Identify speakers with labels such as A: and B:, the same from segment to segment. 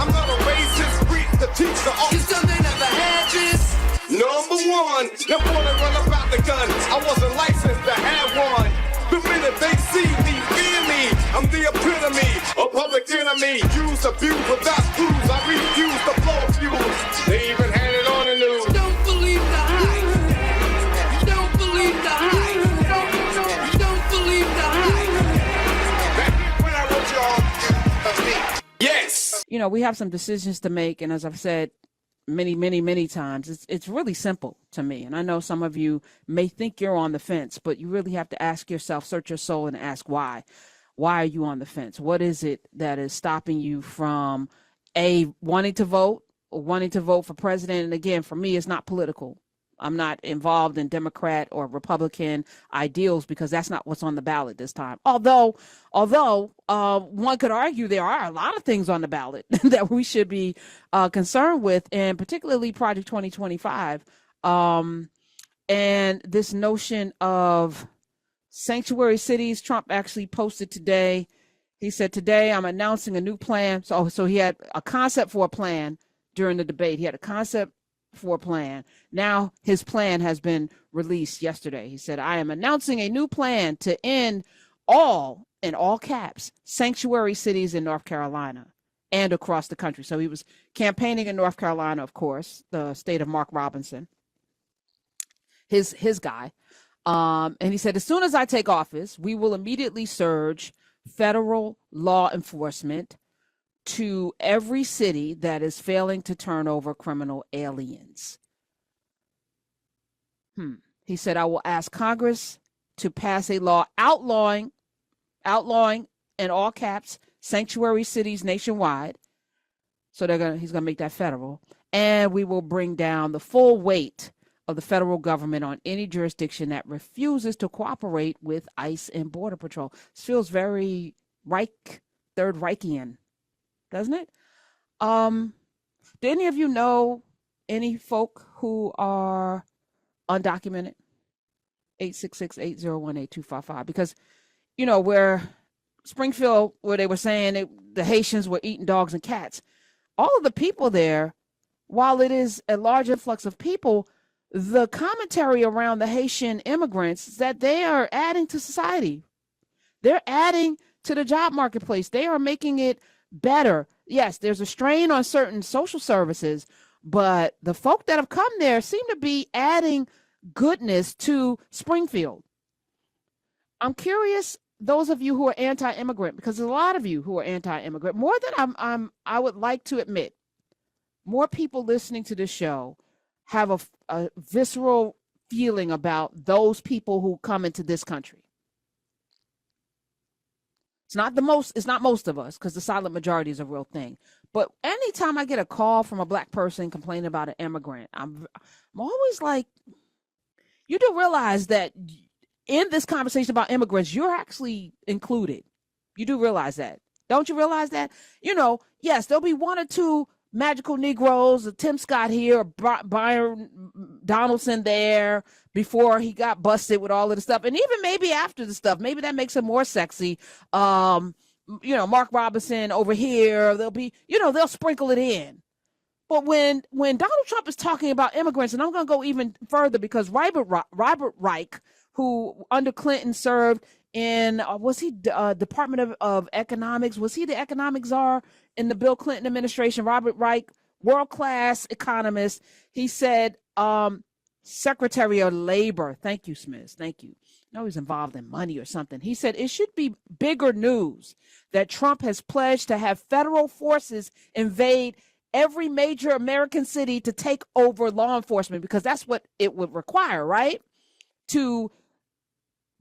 A: I'm not a racist, preach the teacher. You still they never had this. Number one, them wanna run about the gun. I wasn't licensed to have one. The minute they see me, fear me. I'm the epitome of public enemy. Use, abuse, without screws. I refuse to blow fuse. They even had it on the news. Don't believe the hype. Don't believe the hype. Don't believe the hype. Back when I wrote y'all, yes.
B: You know, we have some decisions to make, and as I've said many times, it's really simple to me. And I know some of you may think you're on the fence, but you really have to ask yourself, search your soul and ask why. Why are you on the fence? What is it that is stopping you from wanting to vote for president? And again, for me, it's not political. I'm not involved in Democrat or Republican ideals because that's not what's on the ballot this time. Although one could argue there are a lot of things on the ballot that we should be concerned with, and particularly Project 2025. And this notion of sanctuary cities, Trump actually posted today. He said, today I'm announcing a new plan. So he had a concept for a plan during the debate. He had a concept for a plan. Now his plan has been released yesterday. He said, I am announcing a new plan to end all, in all caps, sanctuary cities in North Carolina and across the country. So he was campaigning in North Carolina, of course, the state of Mark Robinson, his guy. And he said, as soon as I take office, we will immediately surge federal law enforcement to every city that is failing to turn over criminal aliens. He said, I will ask Congress to pass a law outlawing in all caps sanctuary cities nationwide. So he's gonna make that federal, and we will bring down the full weight of the federal government on any jurisdiction that refuses to cooperate with ICE and Border Patrol. This feels very Third Reichian, doesn't it? Do any of you know any folk who are undocumented? 866-801-8255. Because, you know, where Springfield, where they were saying the Haitians were eating dogs and cats, all of the people there, while it is a large influx of people, the commentary around the Haitian immigrants is that they are adding to society. They're adding to the job marketplace. They are making it better. Yes, there's a strain on certain social services, but the folk that have come there seem to be adding goodness to Springfield. I'm curious, those of you who are anti-immigrant, because there's a lot of you who are anti-immigrant, more than I would like to admit, more people listening to this show have a visceral feeling about those people who come into this country. It's not most of us, because the silent majority is a real thing. But anytime I get a call from a black person complaining about an immigrant, I'm always like, you do realize that in this conversation about immigrants, you're actually included. You do realize that. Don't you realize that? You know, yes, there'll be one or two magical Negroes, Tim Scott here, Byron Donaldson there, before he got busted with all of the stuff. And even maybe after the stuff, maybe that makes him more sexy. You know, Mark Robinson over here, they'll sprinkle it in. But when Donald Trump is talking about immigrants, and I'm going to go even further, because Robert Reich, who under Clinton served in, was he Department of Economics? Was he the economic czar in the Bill Clinton administration? Robert Reich, world-class economist. He said, Secretary of Labor, thank you, Smith, thank you. No, he's involved in money or something. He said it should be bigger news that Trump has pledged to have federal forces invade every major American city to take over law enforcement, because that's what it would require, right? To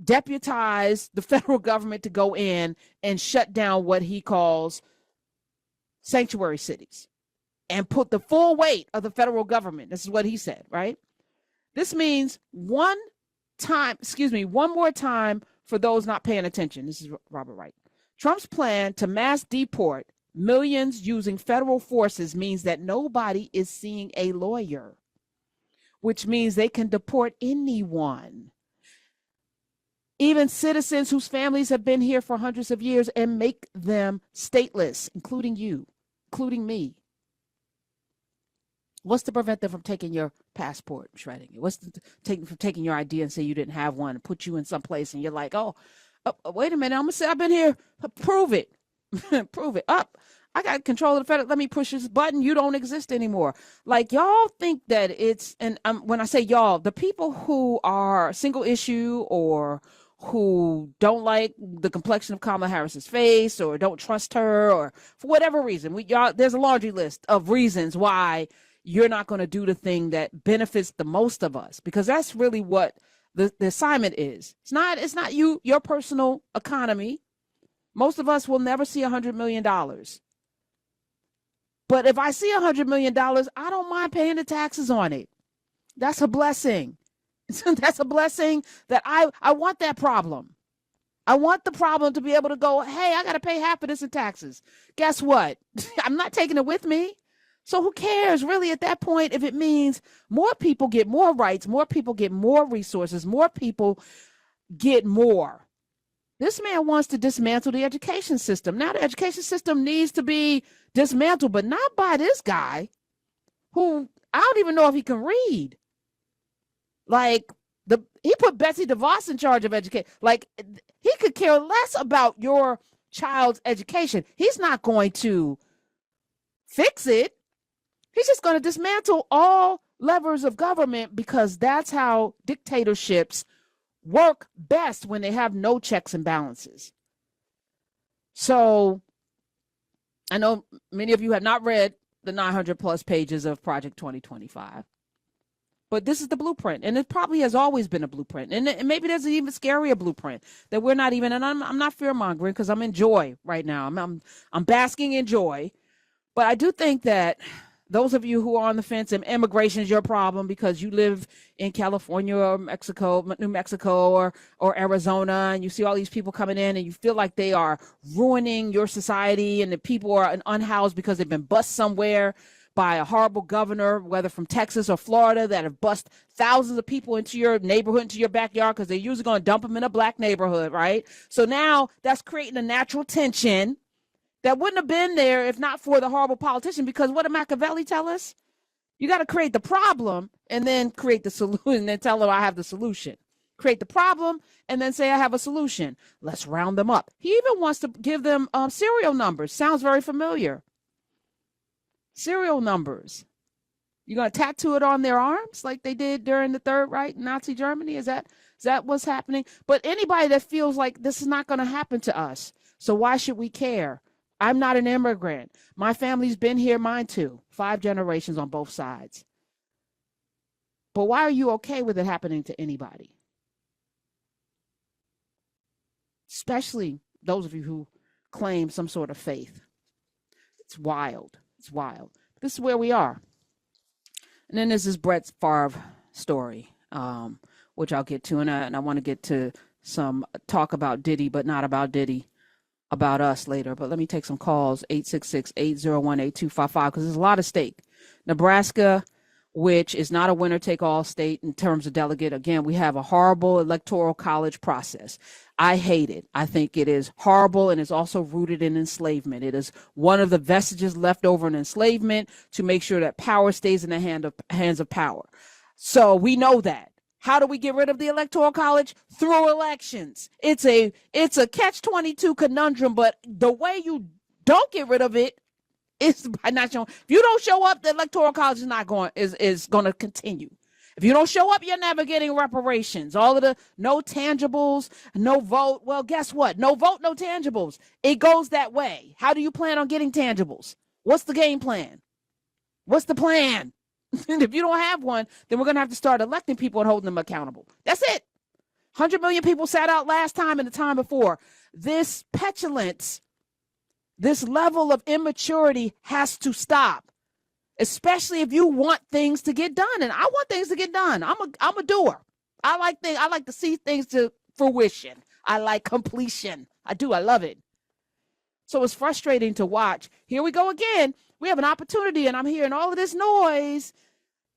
B: deputize the federal government to go in and shut down what he calls sanctuary cities and put the full weight of the federal government. This is what he said, right? This means one more time for those not paying attention. This is Robert Wright. Trump's plan to mass deport millions using federal forces means that nobody is seeing a lawyer, which means they can deport anyone, even citizens whose families have been here for hundreds of years, and make them stateless, including you, including me. What's to prevent them from taking your passport, shredding it? What's from taking your ID and say you didn't have one, and put you in some place, and you're like, oh, wait a minute, I'm gonna say I've been here. Prove it, prove it. Up, I got control of the federal. Let me push this button. You don't exist anymore. Like, y'all think that it's, and when I say y'all, the people who are single issue or who don't like the complexion of Kamala Harris's face or don't trust her or for whatever reason, there's a laundry list of reasons why you're not going to do the thing that benefits the most of us, because that's really what the assignment is. It's not your personal economy. Most of us will never see $100 million. But if I see $100 million, I don't mind paying the taxes on it. That's a blessing. That's a blessing that I want that problem. I want the problem to be able to go, hey, I got to pay half of this in taxes. Guess what? I'm not taking it with me. So who cares really at that point if it means more people get more rights, more people get more resources, more people get more. This man wants to dismantle the education system. Now the education system needs to be dismantled, but not by this guy who I don't even know if he can read. Like, he put Betsy DeVos in charge of education. Like, he could care less about your child's education. He's not going to fix it. He's just going to dismantle all levers of government, because that's how dictatorships work best, when they have no checks and balances. So I know many of you have not read the 900 plus pages of Project 2025, but this is the blueprint, and it probably has always been a blueprint. And maybe there's an even scarier blueprint that we're not even, and I'm not fear mongering, because I'm in joy right now. I'm basking in joy. But I do think that those of you who are on the fence, and immigration is your problem because you live in California or New Mexico or Arizona, and you see all these people coming in and you feel like they are ruining your society, and the people are unhoused because they've been bused somewhere by a horrible governor, whether from Texas or Florida, that have bused thousands of people into your neighborhood, into your backyard, because they're usually going to dump them in a black neighborhood, right? So now that's creating a natural tension that wouldn't have been there if not for the horrible politician. Because what did Machiavelli tell us? You got to create the problem and then create the solution, and then tell them I have the solution. Create the problem and then say I have a solution. Let's round them up. He even wants to give them serial numbers. Sounds very familiar. Serial numbers. You're going to tattoo it on their arms like they did during the Third Reich, Nazi Germany? Is that what's happening? But anybody that feels like this is not going to happen to us, so why should we care? I'm not an immigrant. My family's been here, mine too. 5 generations on both sides. But why are you okay with it happening to anybody? Especially those of you who claim some sort of faith. It's wild. It's wild. This is where we are. And then there's this Brett Favre story, which I'll get to. And I want to get to some talk about Diddy, but not about Diddy, about us later. But let me take some calls, 866-801-8255, because there's a lot at stake. Nebraska, which is not a winner-take-all state in terms of delegate. Again, we have a horrible electoral college process. I hate it. I think it is horrible, and it's also rooted in enslavement. It is one of the vestiges left over in enslavement to make sure that power stays in the hands of power. So we know that. How do we get rid of the electoral college? Through elections. It's a catch-22 conundrum, but the way you don't get rid of it is by not showing. If you don't show up, the electoral college is going to continue. If you don't show up, you're never getting reparations. All of the no tangibles, no vote. Well, guess what? No vote, no tangibles. It goes that way. How do you plan on getting tangibles? What's the game plan? What's the plan? And if you don't have one, then we're going to have to start electing people and holding them accountable. That's it. 100 million people sat out last time and the time before. This petulance, this level of immaturity has to stop, especially if you want things to get done. And I want things to get done. I'm a doer. I like to see things to fruition. I like completion. I do. I love it. So it's frustrating to watch. Here we go again. We have an opportunity, and I'm hearing all of this noise.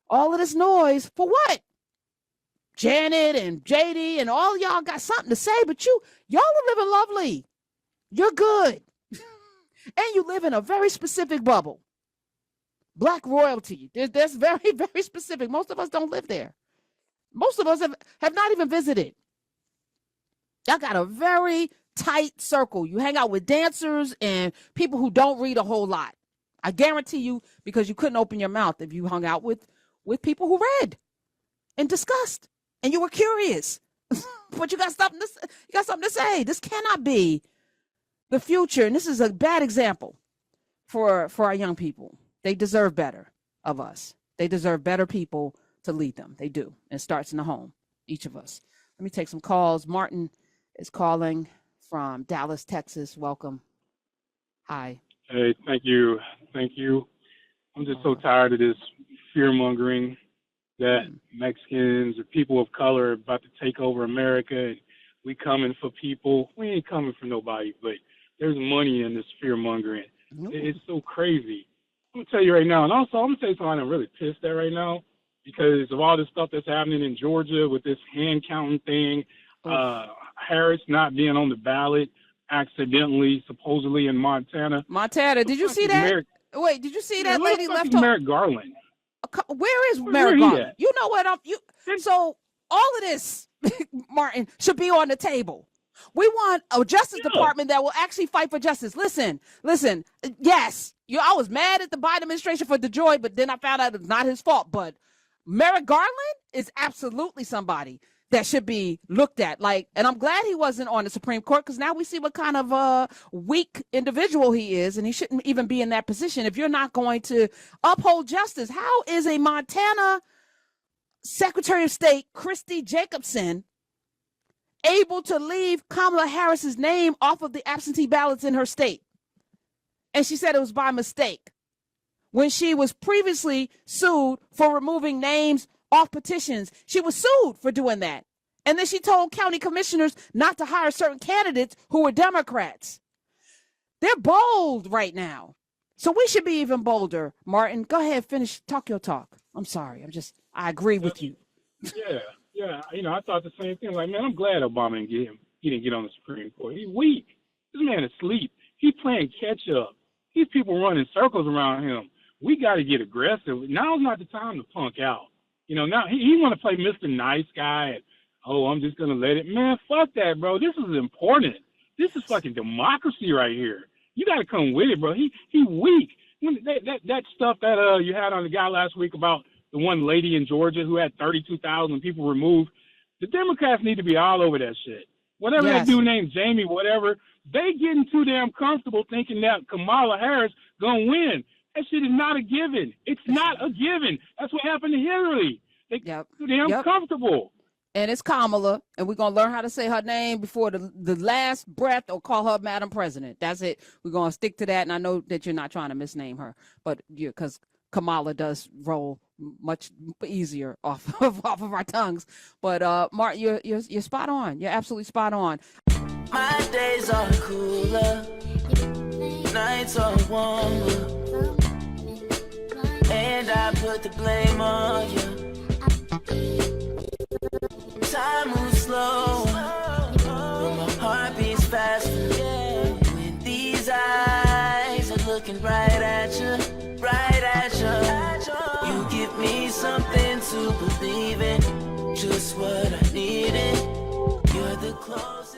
B: All of this noise for what? Janet and JD and all y'all got something to say, but y'all are living lovely. You're good. And you live in a very specific bubble. Black royalty. That's very, very specific. Most of us don't live there. Most of us have not even visited. Y'all got a very tight circle. You hang out with dancers and people who don't read a whole lot. I guarantee you, because you couldn't open your mouth if you hung out with people who read and discussed and you were curious. But you got something to say. This cannot be the future. And this is a bad example for our young people. They deserve better of us. They deserve better people to lead them. They do. It starts in the home, each of us. Let me take some calls. Martin is calling from Dallas, Texas. Welcome. Hi.
C: Hey, thank you. I'm just so tired of this fear-mongering that Mexicans or people of color are about to take over America, and we coming for people. We ain't coming for nobody, but there's money in this fear-mongering. It's so crazy. I'm going to tell you right now, and also I'm going to tell you something I'm really pissed at right now because of all this stuff that's happening in Georgia with this hand-counting thing, Harris not being on the ballot accidentally, supposedly in Montana.
B: Did you see that? Wait, did you see that lady left home?
C: Merrick Garland.
B: Where is Merrick Garland? You know what? So all of this, Martin, should be on the table. We want a Justice Department that will actually fight for justice. Listen. Yes, I was mad at the Biden administration for DeJoy, but then I found out it's not his fault. But Merrick Garland is absolutely somebody that should be looked at. And I'm glad he wasn't on the Supreme Court because now we see what kind of weak individual he is, and he shouldn't even be in that position if you're not going to uphold justice. How is a Montana Secretary of State, Christy Jacobson, able to leave Kamala Harris's name off of the absentee ballots in her state? And she said it was by mistake when she was previously sued for removing names off petitions. She was sued for doing that. And then she told county commissioners not to hire certain candidates who were Democrats. They're bold right now. So we should be even bolder. Martin, go ahead, talk your talk. I'm sorry. I agree with you.
C: Yeah. I thought the same thing. Man, I'm glad Obama he didn't get on the Supreme Court. He's weak. This man is asleep. He's playing catch up. These people running circles around him. We got to get aggressive. Now's not the time to punk out. Now he want to play Mr. Nice Guy. And, I'm just going to let it. Man, fuck that, bro. This is important. This is fucking democracy right here. You got to come with it, bro. He weak. That stuff that you had on the guy last week about the one lady in Georgia who had 32,000 people removed. The Democrats need to be all over that shit. Whatever that dude named Jamie, whatever, they getting too damn comfortable thinking that Kamala Harris going to win. That shit is not a given. It's not a given. That's what happened to Hillary. They too damn comfortable.
B: And it's Kamala, and we're going to learn how to say her name before the last breath or call her Madam President. That's it. We're going to stick to that, and I know that you're not trying to misname her, but because Kamala does roll much easier off of our tongues. But Martin, you're spot on. You're absolutely spot on.
D: My days are cooler, nights are warmer, and I put the blame on you. Time moves slow, but my heart beats faster. When these eyes are looking right at you, you give me something to believe in, just what I needed. You're the closest.